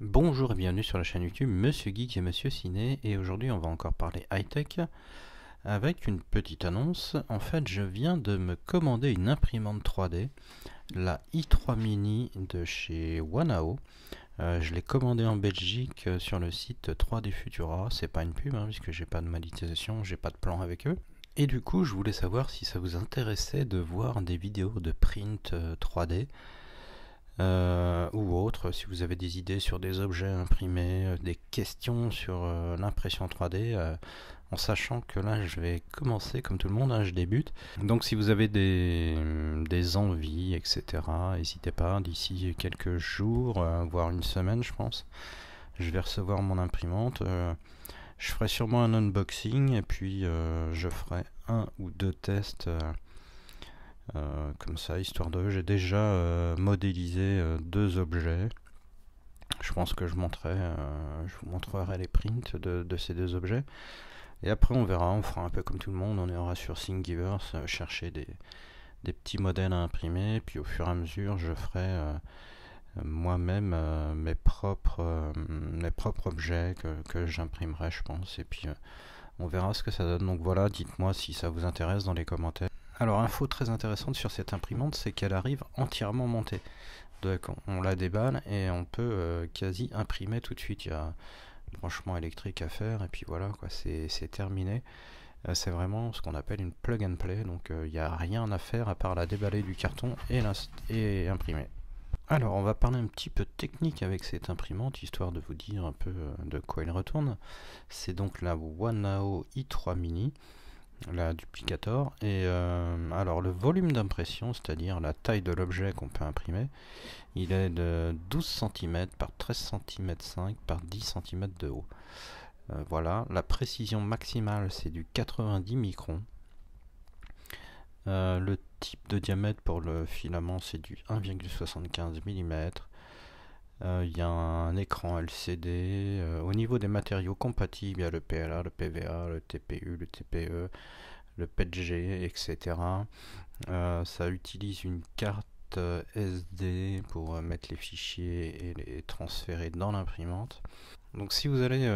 Bonjour et bienvenue sur la chaîne YouTube Monsieur Geek et Monsieur Ciné, et aujourd'hui on va encore parler high-tech avec une petite annonce. En fait, je viens de me commander une imprimante 3D, la i3 Mini de chez Wanao. Je l'ai commandée en Belgique sur le site 3D Futura. C'est pas une pub puisque j'ai pas de monétisation, j'ai pas de plan avec eux. Et du coup, je voulais savoir si ça vous intéressait de voir des vidéos de print 3D. Ou autre, si vous avez des idées sur des objets imprimés, des questions sur l'impression 3D, en sachant que là je vais commencer comme tout le monde, je débute. Donc si vous avez des envies, etc., n'hésitez pas, d'ici quelques jours, voire une semaine je pense, je vais recevoir mon imprimante. Je ferai sûrement un unboxing et puis je ferai un ou deux tests. Comme ça, histoire de... J'ai déjà modélisé deux objets. Je pense que je vous montrerai les prints de ces deux objets. Et après on verra, on fera un peu comme tout le monde, on ira sur Thingiverse chercher des petits modèles à imprimer. Puis au fur et à mesure, je ferai moi-même mes propres objets que j'imprimerai, je pense. Et puis on verra ce que ça donne. Donc voilà, dites-moi si ça vous intéresse dans les commentaires. Alors, info très intéressante sur cette imprimante, c'est qu'elle arrive entièrement montée. Donc, on la déballe et on peut quasi imprimer tout de suite. Il y a un branchement électrique à faire et puis voilà, quoi, c'est terminé. C'est vraiment ce qu'on appelle une plug and play, donc il n'y a rien à faire à part la déballer du carton et imprimer. Alors, on va parler un petit peu de technique avec cette imprimante, histoire de vous dire un peu de quoi il retourne. C'est donc la Wanao i3 Mini, la duplicator. Et alors le volume d'impression, c'est-à-dire la taille de l'objet qu'on peut imprimer, il est de 12 cm par 13 cm 5 par 10 cm de haut. Voilà, la précision maximale c'est du 90 microns. Le type de diamètre pour le filament c'est du 1,75 mm. Il y a un écran LCD. Au niveau des matériaux compatibles, il y a le PLA, le PVA, le TPU, le TPE, le PETG, etc. Ça utilise une carte SD pour mettre les fichiers et les transférer dans l'imprimante. Donc si vous allez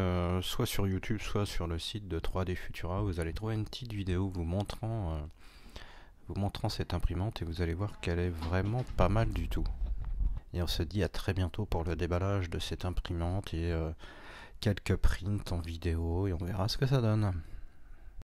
soit sur YouTube, soit sur le site de 3D Futura, vous allez trouver une petite vidéo vous montrant cette imprimante et vous allez voir qu'elle est vraiment pas mal du tout. Et on se dit à très bientôt pour le déballage de cette imprimante et quelques prints en vidéo, et on verra ce que ça donne.